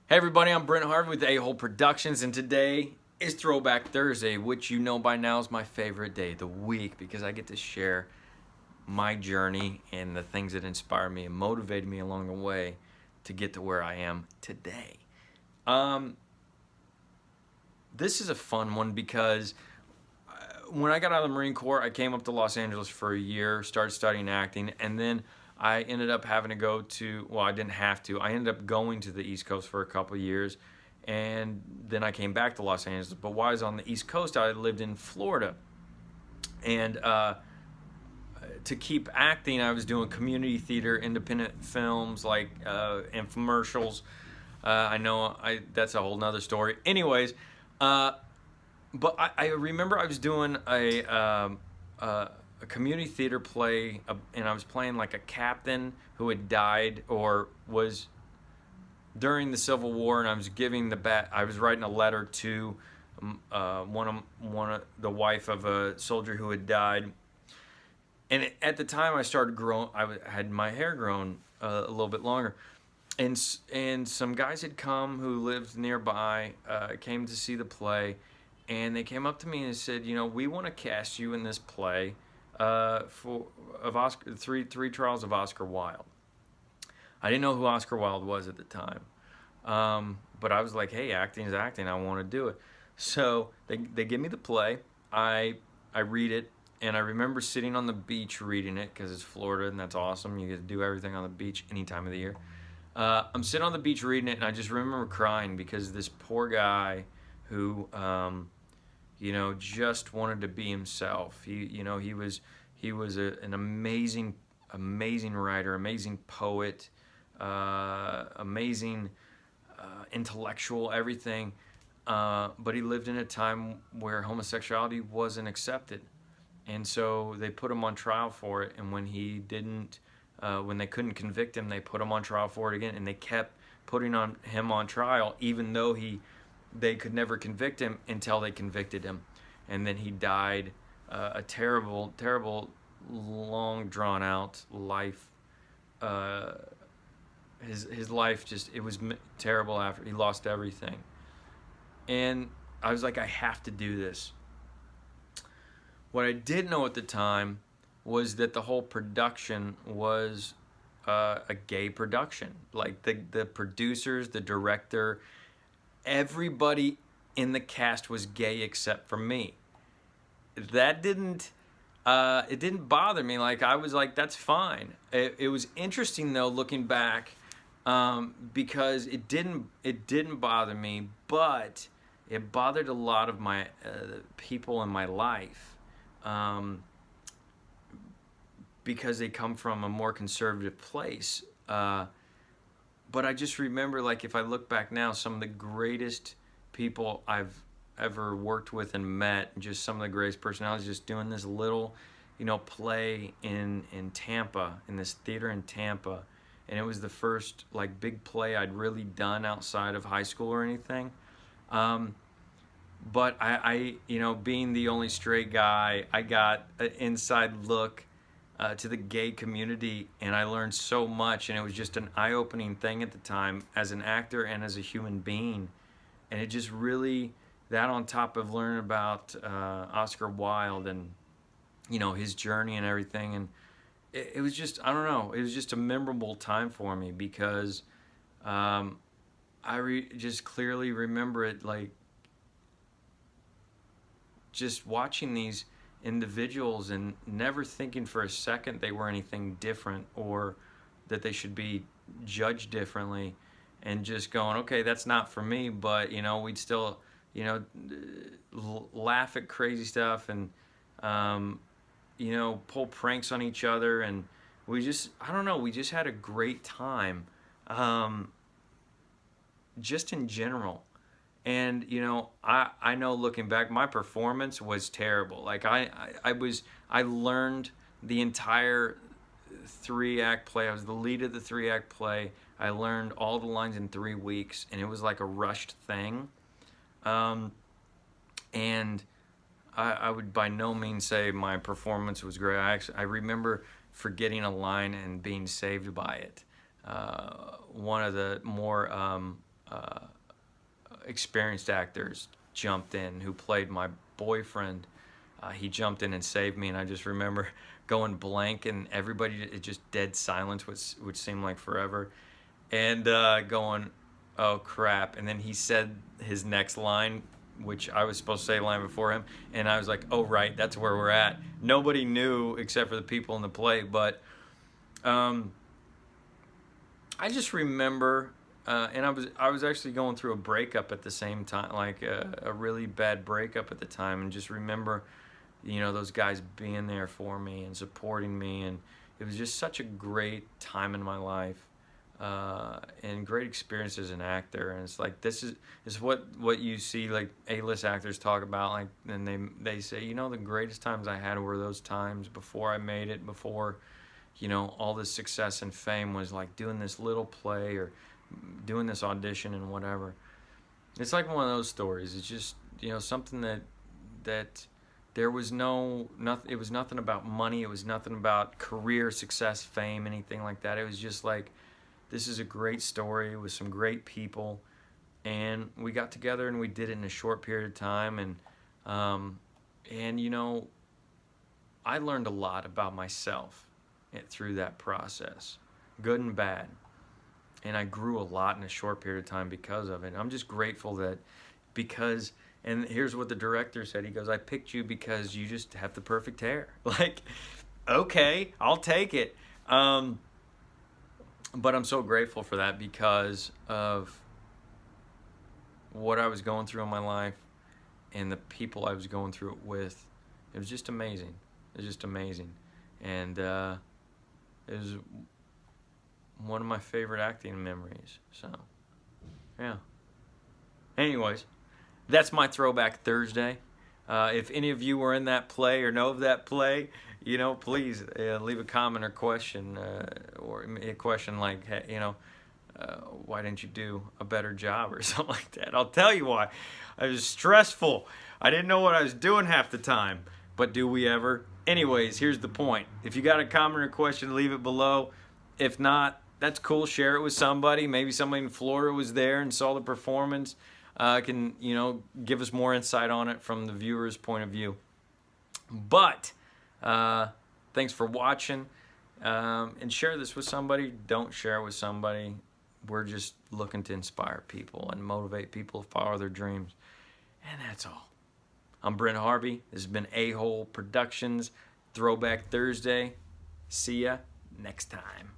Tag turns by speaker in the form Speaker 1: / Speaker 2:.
Speaker 1: Hey everybody, I'm Brent Harvey with A-Hole Productions, and today is Throwback Thursday, which you know by now is my favorite day of the week because I get to share my journey and the things that inspire me and motivated me along the way to get to where I am today. This is a fun one because when I got out of the Marine Corps, I came up to Los Angeles for a year, started studying acting, and then I ended up having to go to, well, I didn't have to. I ended up going to the East Coast for a couple of years, and then I came back to Los Angeles. But while I was on the East Coast, I lived in Florida. And to keep acting, I was doing community theater, independent films, like infomercials. I know that's a whole nother story. Anyways, but I remember I was doing a community theater play, and I was playing like a captain who had died or was during the Civil War, and I was giving I was writing a letter to one of the wife of a soldier who had died. And at the time, I started growing. Had my hair grown a little bit longer, and some guys had come who lived nearby, came to see the play, and they came up to me and said, we want to cast you in this play three trials of Oscar Wilde. I didn't know who Oscar Wilde was at the time, but I was like, hey, acting is acting. I want to do it. So they give me the play. I read it, and I remember sitting on the beach reading it because it's Florida and that's awesome. You get to do everything on the beach any time of the year. I'm sitting on the beach reading it, and I just remember crying because this poor guy who just wanted to be himself. He was an amazing writer, amazing poet, amazing intellectual, everything. But he lived in a time where homosexuality wasn't accepted, and so they put him on trial for it. And when he didn't, when they couldn't convict him, they put him on trial for it again, and they kept putting him on trial, even though they could never convict him until they convicted him. And then he died a terrible, long, drawn-out life. His life it was terrible after he lost everything. And I was like, I have to do this. What I didn't know at the time was that the whole production was a gay production. Like the producers, the director, everybody in the cast was gay except for me. That didn't it didn't bother me. Like, I was like, that's fine. It was interesting though, looking back, because it didn't bother me, but it bothered a lot of my people in my life, because they come from a more conservative place. But I just remember, like, if I look back now, some of the greatest people I've ever worked with and met, just some of the greatest personalities, just doing this little, play in Tampa, in this theater in Tampa. And it was the first, like, big play I'd really done outside of high school or anything. But I being the only straight guy, I got an inside look to the gay community, and I learned so much, and it was just an eye-opening thing at the time as an actor and as a human being. And it just really, that on top of learning about Oscar Wilde and his journey and everything, and it was just, I don't know, it was just a memorable time for me because just clearly remember it, like, just watching these individuals and never thinking for a second they were anything different or that they should be judged differently, and just going, okay, that's not for me, but we'd still laugh at crazy stuff and pull pranks on each other, and we just had a great time, just in general. And I know, looking back, my performance was terrible. Like, I learned the entire 3-act play. I was the lead of the 3-act play. I learned all the lines in 3 weeks, and it was like a rushed thing. And I would by no means say my performance was great. I remember forgetting a line and being saved by it. One of the more experienced actors jumped in who played my boyfriend. He jumped in and saved me, and I just remember going blank, and everybody, it just dead silence, which seemed like forever, and going, oh crap, and then he said his next line, which I was supposed to say a line before him, and I was like, oh right, that's where we're at. Nobody knew except for the people in the play, but I just remember, and I was actually going through a breakup at the same time, like a really bad breakup at the time, and just remember, those guys being there for me and supporting me, and it was just such a great time in my life, and great experience as an actor. And it's like, this is what you see like A-list actors talk about, like, and they say, the greatest times I had were those times before I made it, before all this success and fame was like doing this little play or doing this audition and whatever. It's like one of those stories. It's just, something that there was nothing, it was nothing about money. It was nothing about career, success, fame, anything like that. It was just like, this is a great story with some great people. And we got together and we did it in a short period of time. And I learned a lot about myself through that process, good and bad. And I grew a lot in a short period of time because of it. I'm just grateful that and here's what the director said. He goes, I picked you because you just have the perfect hair. Like, okay, I'll take it. But I'm so grateful for that because of what I was going through in my life and the people I was going through it with. It was just amazing. It was just amazing. And it was one of my favorite acting memories. So, yeah. Anyways, that's my Throwback Thursday. If any of you were in that play or know of that play, please leave a comment or question, or a question like, hey, why didn't you do a better job or something like that? I'll tell you why. I was stressful. I didn't know what I was doing half the time. But do we ever? Anyways, here's the point. If you got a comment or question, leave it below. If not, that's cool. Share it with somebody. Maybe somebody in Florida was there and saw the performance. Can give us more insight on it from the viewer's point of view. But thanks for watching, and share this with somebody. Don't share it with somebody. We're just looking to inspire people and motivate people to follow their dreams, and that's all. I'm Brent Harvey. This has been A-Hole Productions Throwback Thursday. See ya next time.